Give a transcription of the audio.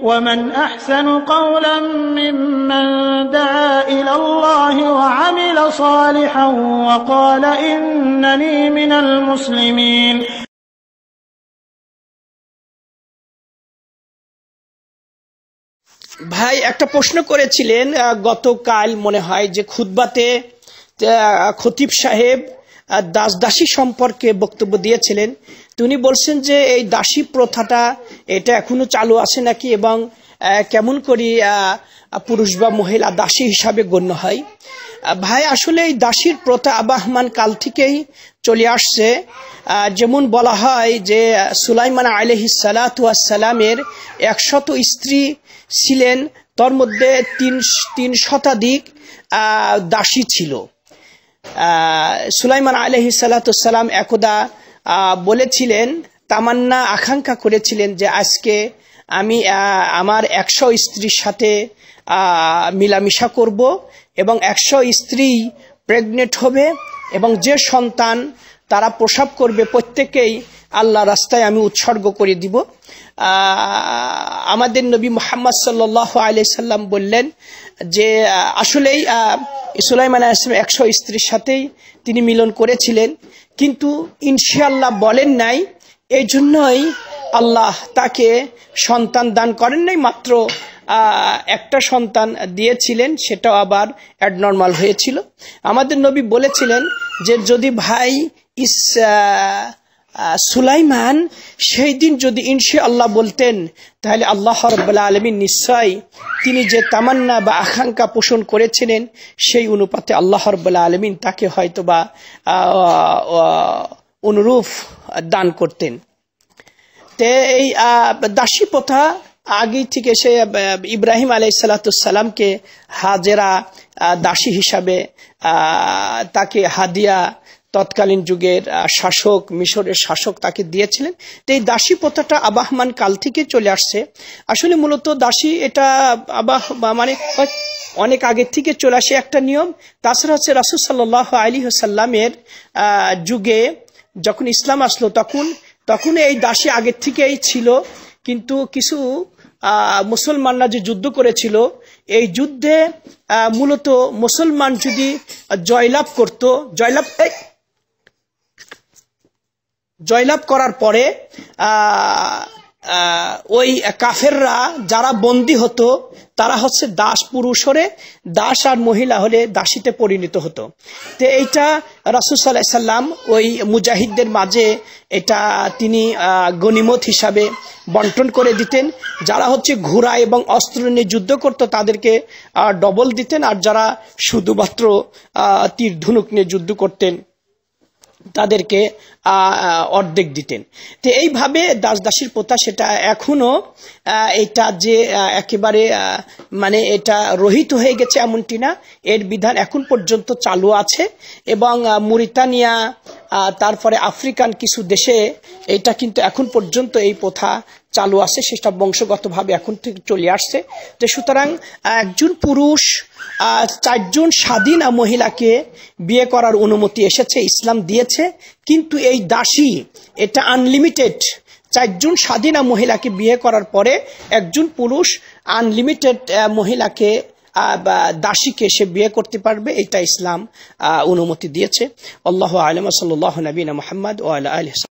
ومن أحسن قولا ممن دعا إلى الله وعمل صالحا وقال إنني من المسلمين। ভাই একটা প্রশ্ন করেছিলেন গতকাল মনে হয় যে খুতবাতে খতিব সাহেব দাস দাসী সম্পর্কে বক্তব্য দিয়েছিলেন। তিনি বলছেন যে এই দাসী প্রথাটা এটা এখনো চালু আছে নাকি এবং কেমন করে পুরুষ বা মহিলা দাসী হিসাবে গণ্য হয়। ভাই আসলে এই দাসীর প্রথা আবাহমান কাল থেকেই চলে আসছে। যেমন বলা হয় যে সুলাইমান আলাইহিস সালাতু ওয়াস সালামের 100 স্ত্রী ছিলেন, তার মধ্যে 3 শতাধিক দাসী ছিল। সুলাইমান আলাইহিস সালাতু ওয়াস সালাম একদা বলেছিলেন, তামান্না আকাঙ্ক্ষা করেছিলেন যে আজকে আমি আমার 100 স্ত্রীর সাথে মিলামিশা করব এবং 100 স্ত্রী প্রেগনেন্ট হবে এবং যে সন্তান তারা প্রসব করবে প্রত্যেকেই আল্লাহ রাস্তায় আমি উৎসর্গ করে দিব। আমাদের নবী মুহাম্মদ সাল্লাল্লাহু আলাইহি সাল্লাম বললেন যে আসলেই সুলাইমান আলাইহিস সালাম 100 স্ত্রীর সাথেই তিনি মিলন করেছিলেন, কিন্তু ইনশাআল্লাহ বলেন নাই, এই জন্যই আল্লাহ তাকে সন্তান দান করেন নাই, মাত্র একটা সন্তান দিয়েছিলেন, সেটাও আবার অ্যাডনর্মাল হয়েছিল। আমাদের নবী বলেছিলেন যে যদি ভাই সুলাইমান সেই দিন যদি ইনশাআল্লাহ বলতেন তাহলে আল্লাহ রাব্বুল আলামিন নিশ্চয় তিনি যে তামান্না বা আকাঙ্ক্ষা পোষণ করেছিলেন সেই অনুপাতে আল্লাহ রাব্বুল আলামিন তাকে হয়তোবা অনুরূপ দান করতেন। তে এই দাসী প্রথা আগে থেকে সে ইব্রাহিম আলাইহিস সালাতু সালামকে হাজেরা দাসী হিসাবে তাকে হাদিয়া তৎকালীন যুগের শাসক, মিশরের শাসক তাকে দিয়েছিলেন। তো এই দাসী প্রথাটা আবাহমান কাল থেকে চলে আসছে। আসলে মূলত দাসী এটা মানে অনেক আগে থেকে চলে আসে একটা নিয়ম। তাছাড়া হচ্ছে রাসূল সাল্লাল্লাহু আলাইহি ওয়াসাল্লামের যুগে যখন ইসলাম আসলো তখন এই দাসী আগের থেকেই ছিল, কিন্তু কিছু মুসলমানরা যে যুদ্ধ করেছিল এই যুদ্ধে মূলত মুসলমান যদি জয়লাভ করত, জয়লাভ করার পরে ওই কাফেররা যারা বন্দী হতো তারা হচ্ছে দাস পুরুষ হলে দাস আর মহিলা হলে দাসীতে পরিণত হতো। তো এইটা রাসূল সাল্লাল্লাহু আলাইহি সাল্লাম ওই মুজাহিদদের মাঝে এটা তিনি গনিমত হিসাবে বন্টন করে দিতেন। যারা হচ্ছে ঘোড়া এবং অস্ত্র নিয়ে যুদ্ধ করত তাদেরকে ডবল দিতেন, আর যারা শুধুমাত্র তীর ধনুক নিয়ে যুদ্ধ করতেন তাদেরকে অর্ধেক দিতেন। তো এইভাবে দাস দাসীর প্রথা সেটা এখনো এটা যে একেবারে মানে এটা রহিত হয়ে গেছে এমনটি না, এর বিধান এখন পর্যন্ত চালু আছে এবং মরিতানিয়া তারপরে আফ্রিকান কিছু দেশে এটা কিন্তু এখন পর্যন্ত এই প্রথা চালু আছে, সেটা বংশগতভাবে এখন থেকে চলে আসছে। তো সুতরাং একজন পুরুষ 4 জন স্বাধীন মহিলাকে বিয়ে করার অনুমতি এসেছে, ইসলাম দিয়েছে, কিন্তু এই দাসী এটা আনলিমিটেড। 4 জন স্বাধীন মহিলাকে বিয়ে করার পরে একজন পুরুষ আনলিমিটেড মহিলাকে দাসীকে সে বিয়ে করতে পারবে, এটা ইসলাম অনুমতি দিয়েছে। আল্লাহু আ'লাম। সাল্লাল্লাহু নবিনা মুহাম্মদ ওয়া আলা আলিহি।